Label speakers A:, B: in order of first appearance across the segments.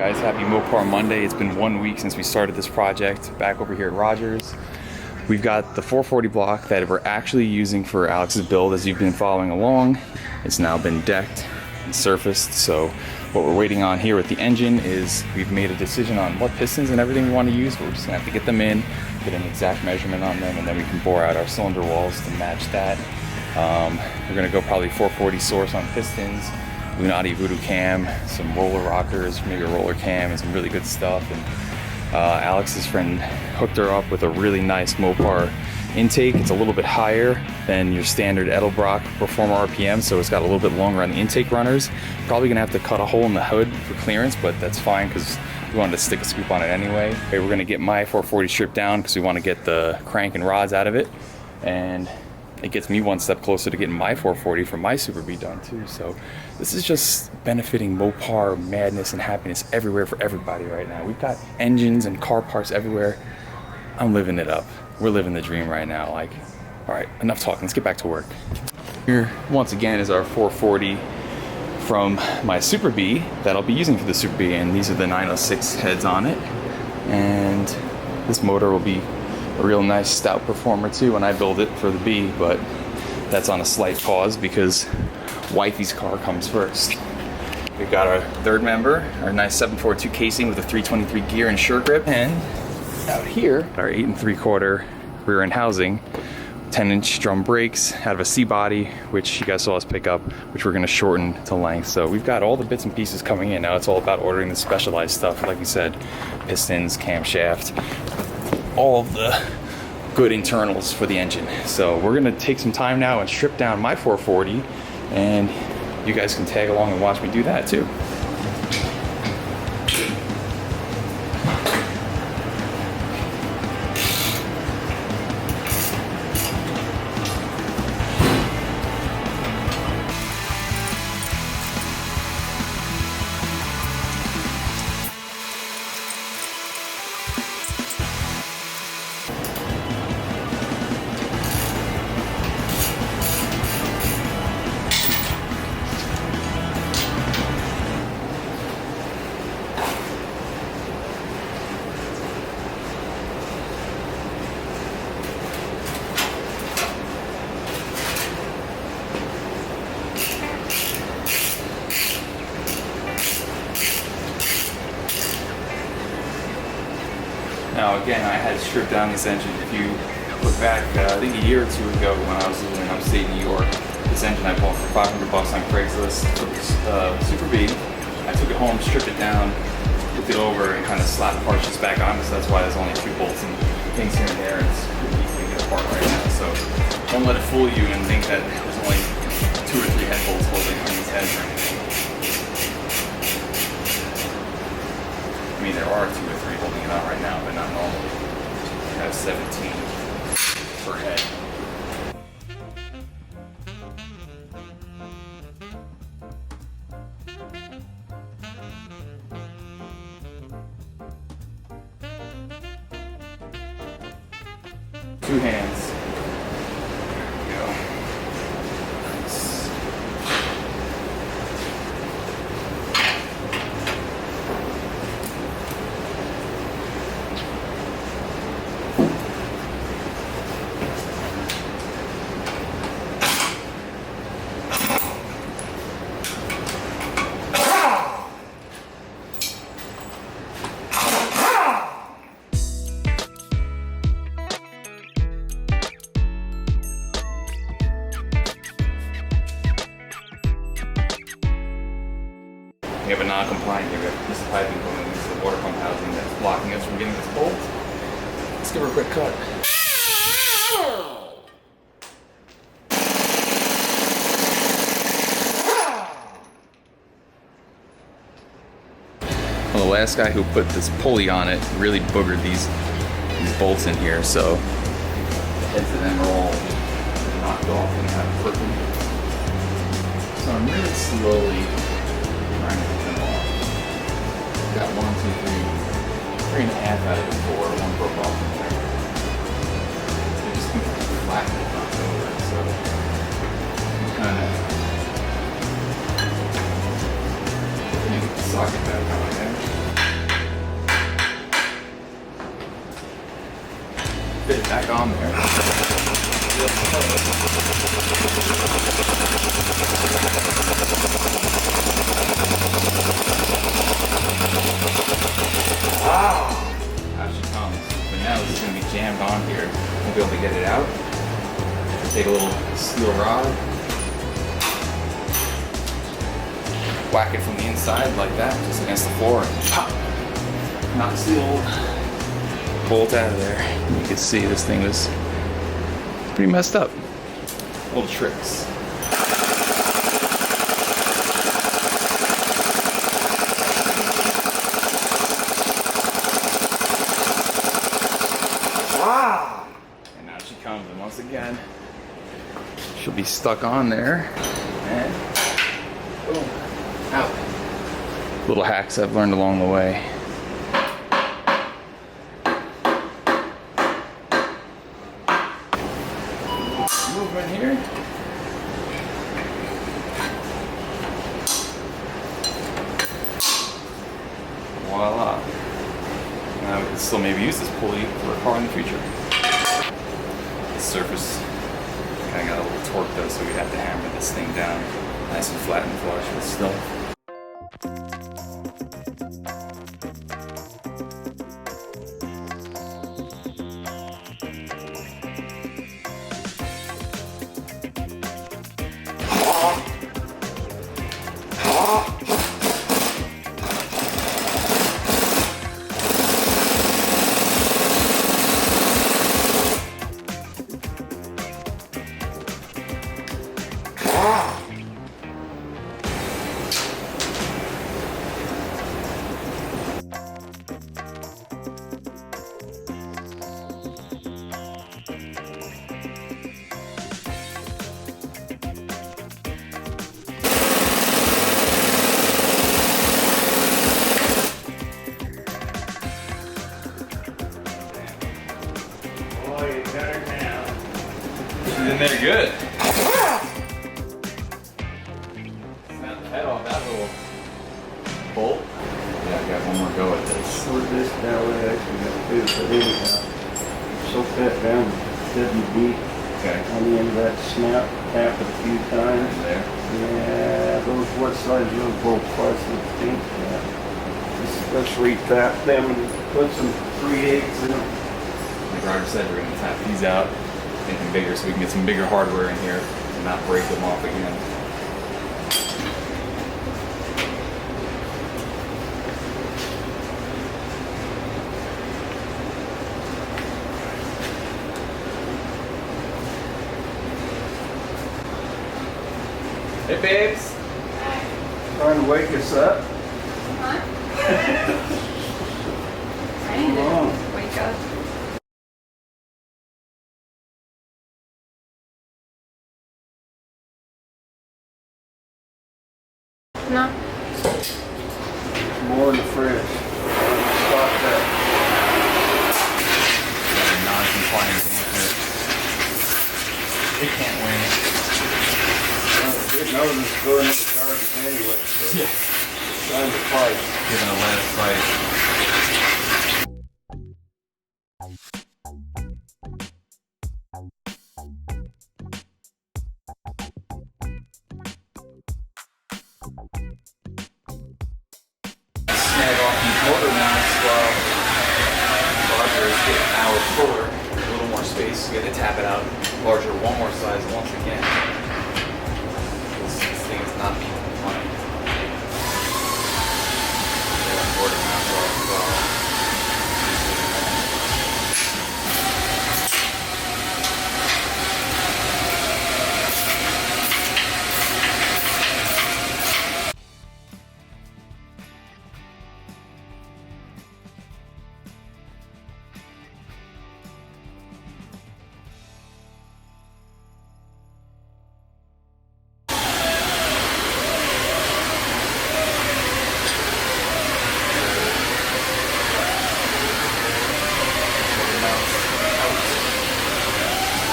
A: guys, happy Mopar Monday. It's been 1 week since we started this project back over here at Rogers. We've got the 440 block that we're actually using for Alex's build. As you've been following along, it's now been decked and surfaced. So what we're waiting on here with the engine is we've made a decision on what pistons and everything we want to use, but we're just gonna have to get them in, get an exact measurement on them, and then we can bore out our cylinder walls to match that. We're gonna go probably 440 source on pistons, Lunati Voodoo cam, some roller rockers, maybe a roller cam, and some really good stuff. And Alex's friend hooked her up with a really nice Mopar intake. It's a little bit higher than your standard Edelbrock Performer RPM, so it's got a little bit longer on the intake runners. Probably gonna have to cut a hole in the hood for clearance, but that's fine because we wanted to stick a scoop on it anyway. Okay, we're gonna get my 440 stripped down because we want to get the crank and rods out of it, and it gets me one step closer to getting my 440 for my Super B done too. So this is just benefiting Mopar madness and happiness everywhere for everybody right now. We've got engines and car parts everywhere. I'm living it up. We're living the dream right now. Like, all right, enough talking. Let's get back to work. Here, once again, is our 440 from my Super B that I'll be using for the Super B, and these are the 906 heads on it. And this motor will be a real nice stout performer too when I build it for the B, but that's on a slight pause because wifey's car comes first. We've got our third member, our nice 742 casing with a 323 gear and sure grip, and out here, our 8 3/4 rear end housing, 10-inch drum brakes out of a C-body, which you guys saw us pick up, which we're gonna shorten to length. So we've got all the bits and pieces coming in. Now it's all about ordering the specialized stuff, like we said, pistons, camshaft, all of the good internals for the engine. So we're gonna take some time now and strip down my 440, and you guys can tag along and watch me do that too. Now again, I had stripped down this engine. If you look back, I think a year or two ago when I was living in upstate New York, this engine I bought for $500 on Craigslist. Took Super B, I took it home, stripped it down, looked it over, and kind of slapped parts just back on, so that's why there's only 2 bolts and things here and there. It's pretty easy to get apart right now, so don't let it fool you and think that there's only 2 or 3 head bolts holding on these heads or anything. I mean, there are 2 or 3 holding it on right now, but not normally. You have 17 per head. Two hands. There we go. Nice. We have a non-compliant here. We have this piping going into the water pump housing that's blocking us from getting this bolt. Let's give her a quick cut. Well, the last guy who put this pulley on it really boogered these bolts in here, so the heads of them are all knocked off and kind of crooked. So I'm really slowly trying to get them off. Got 1, 2, 3, 3.5 out of the 4. 1 broke off in there. They just completely flat and knocked over. So I'm kind of putting the socket back on there. Wow! Out she comes. But now this is going to be jammed on here. We'll be able to get it out. Take a little steel rod. Whack it from the inside like that, just against the floor, and pop! Knocks the old bolt out of there. You can see this thing was pretty messed up. Little tricks. Wow! And now she comes, and once again, she'll be stuck on there. And boom. Out. Little hacks I've learned along the way. Movement here. Voila. Now we can still maybe use this pulley for a car in the future. The surface kind of got a little torque though, so we have to hammer this thing down nice and flat and flush with stuff. She's in there good. Snap the head off that little bolt. Yeah, I got one more go at this.
B: Sort this down with actually got two, but anyhow, soak that down WD
A: Okay.
B: on the end of that snap, tap it a few times.
A: There.
B: Yeah, those, what size are those bolts? 5/16? Yeah. Let's retap them and put some 3/8 in them.
A: Like Roger said, we're gonna tap these out, make them bigger so we can get some bigger hardware in here and not break them off again. Hey babes!
B: Trying to wake us up.
C: Huh? I need
B: Come
C: to wake up. No.
B: More in the fridge. Stop that.
A: Got a non-compliant answer. It can't win.
B: Good knows it's going in the garbage anyway. So
A: Yeah.
B: it's time to fight.
A: Giving a last fight. Snag off these motor mounts while Roger is getting our puller. A little more space, we got to tap it out larger, one more size once again. This thing is not being compliant. Motor mounts off as well.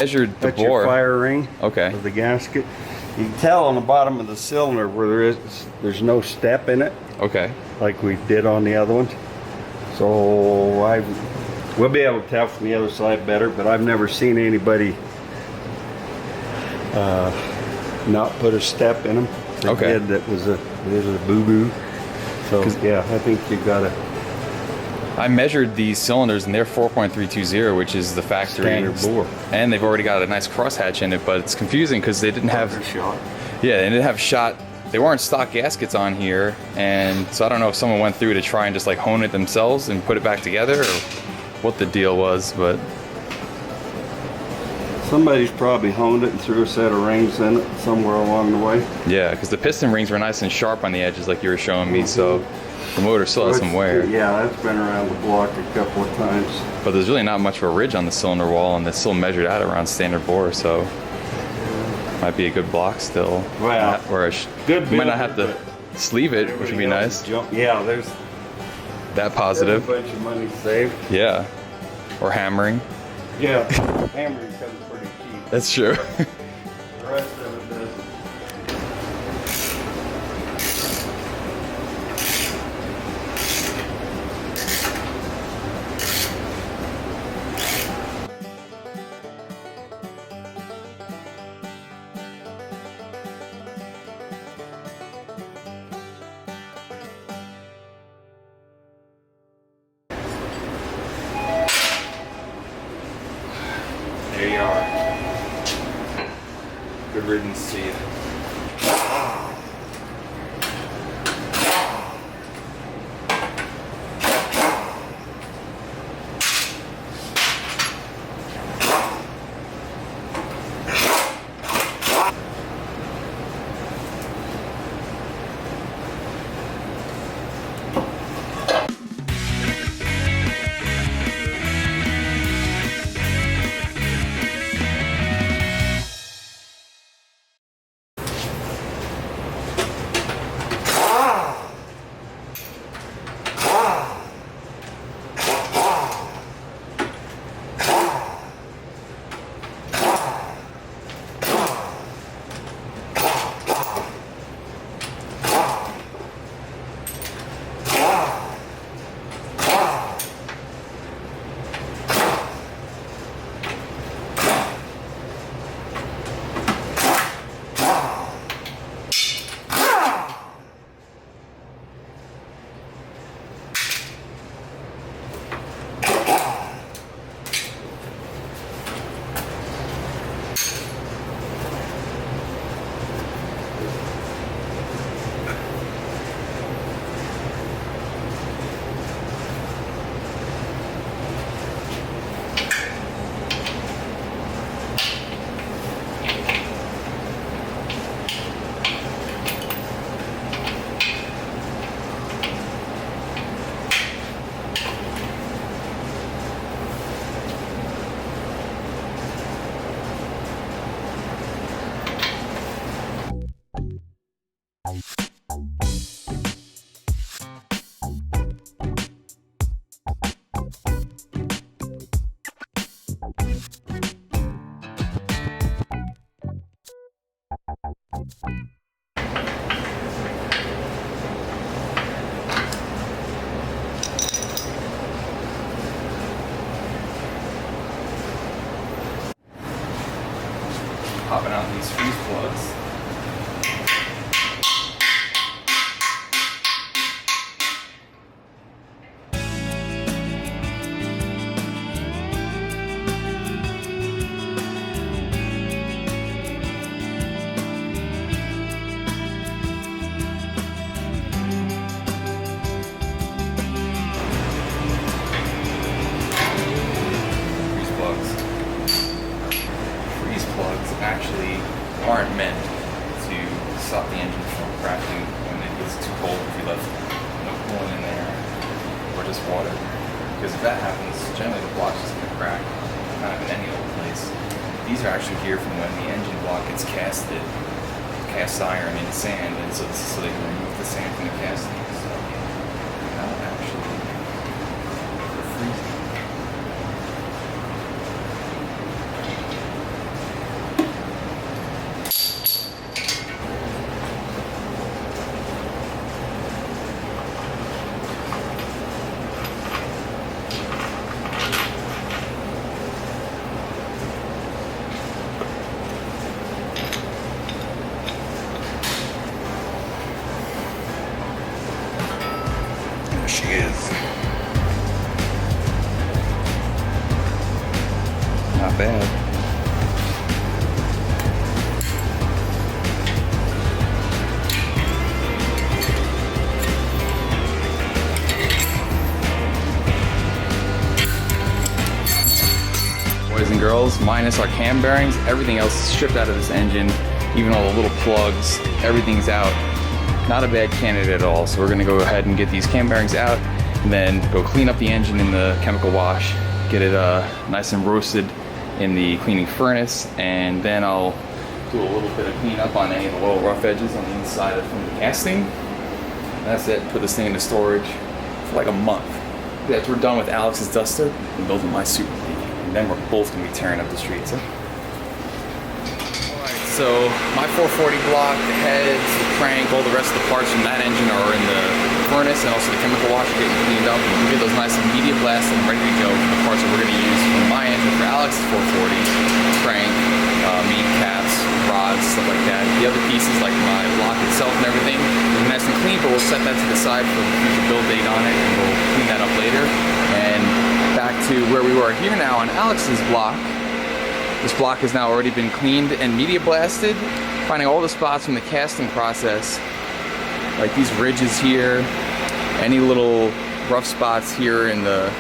A: Measured the
B: That's your
A: bore.
B: fire ring.
A: Okay.
B: Of the gasket. You can tell on the bottom of the cylinder where there's no step in it,
A: Okay.
B: like we did on the other ones. So we'll be able to tell from the other side better, but I've never seen anybody not put a step in them.
A: Okay.
B: That was a boo-boo. So yeah, I think you gotta
A: I measured these cylinders and they're 4.320, which is the factory
B: standard bore.
A: and they've already got a nice crosshatch in it, but it's confusing because they didn't have
B: Shot.
A: yeah, they didn't have shot. They weren't stock gaskets on here, and so I don't know if someone went through to try and just like hone it themselves and put it back together, or what the deal was, but
B: Somebody's probably honed it and threw a set of rings in it somewhere along the way.
A: yeah, because the piston rings were nice and sharp on the edges, like you were showing me, so the motor still has some wear.
B: Yeah, that's been around the block a couple of times.
A: But there's really not much of a ridge on the cylinder wall, and it's still measured out around standard bore, so might be a good block still.
B: Well,
A: or
B: good
A: might not have
B: builder,
A: to sleeve it, which would be nice.
B: Yeah, there's
A: That positive.
B: a bunch of money saved.
A: Yeah. Or hammering.
B: Yeah, hammering comes pretty cheap.
A: That's true.
B: The rest of it doesn't.
A: There you are. Good riddance to you. Popping out these fuse plugs. Actually aren't meant to stop the engine from cracking when it gets too cold if you left no coolant in there or just water. Because if that happens, generally the block's just going to crack kind of in any old place. These are actually here from when the engine block gets casted, cast iron in sand, and so they can remove the sand from the casting. So not actually for freezing. she is. Not bad. Boys and girls, minus our cam bearings, everything else is stripped out of this engine, even all the little plugs, everything's out. Not a bad candidate at all. So we're gonna go ahead and get these cam bearings out and then go clean up the engine in the chemical wash, get it nice and roasted in the cleaning furnace, and then I'll do a little bit of cleanup on any of the little rough edges on the inside of the casting. And that's it, put this thing into storage for like a month. After we're done with Alex's duster, we're building my Super B. And then we're both gonna be tearing up the streets. Alright, so my 440 block, the heads, the crank, all the rest of the parts from that engine are in the furnace, and also the chemical wash are getting cleaned up. And we get those nice and media blasted and ready to go for the parts that we're gonna use from my engine for Alex's 440, crank, main caps, rods, stuff like that. The other pieces, like my block itself and everything, is nice and clean, but we'll set that to the side for the future build date on it, and we'll clean that up later. And back to where we were here now on Alex's block. This block has now already been cleaned and media blasted, finding all the spots from the casting process, like these ridges here, any little rough spots here in the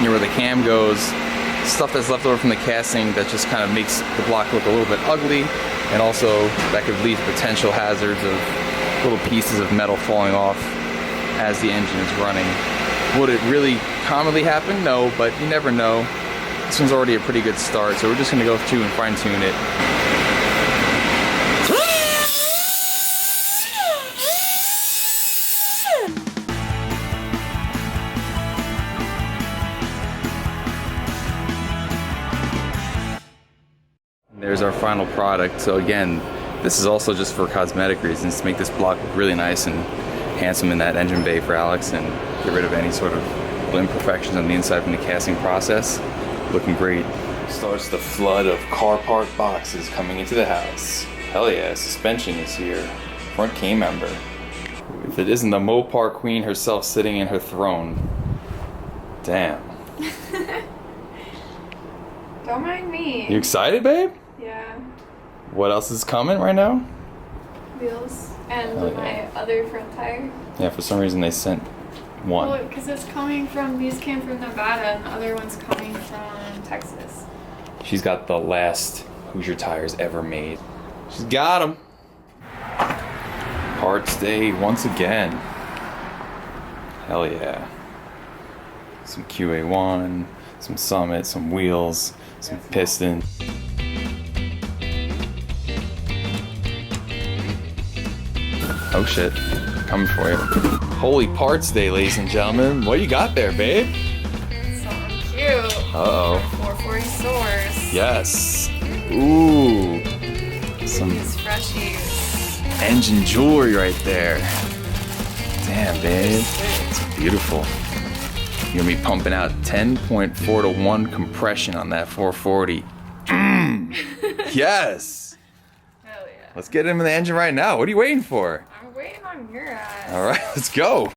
A: near where the cam goes, stuff that's left over from the casting that just kind of makes the block look a little bit ugly, and also that could lead to potential hazards of little pieces of metal falling off as the engine is running. Would it really commonly happen? No, but you never know. This one's already a pretty good start, so we're just gonna go through and fine tune it. There's our final product. So again, this is also just for cosmetic reasons, to make this block look really nice and handsome in that engine bay for Alex, and get rid of any sort of little imperfections on the inside from the casting process. Looking great. Starts the flood of car part boxes coming into the house. Hell yeah, suspension is here. Front K member. If it isn't the Mopar queen herself sitting in her throne. Damn.
C: Don't mind me.
A: You excited, babe?
C: Yeah.
A: What else is coming right now?
C: Wheels and
A: Oh, yeah.
C: my other front tire.
A: Yeah, for some reason they sent one.
C: Well, because it's coming from, these came from Nevada and the other one's coming from Texas.
A: She's got the last Hoosier tires ever made. She's got them. Parts day once again. Hell yeah. Some QA1, some Summit, some wheels, some piston. Oh shit, coming for you. Holy parts day, ladies and gentlemen. What you got there, babe?
C: Something cute.
A: Uh-oh.
C: 440 source.
A: Yes. Ooh. Some
C: These freshies.
A: engine jewelry right there. Damn, babe. It's beautiful. You're gonna be pumping out 10.4 to 1 compression on that 440. Yes.
C: Hell yeah.
A: Let's get him in the engine right now. What are you waiting for?
C: I'm waiting on your ass.
A: All right, let's go.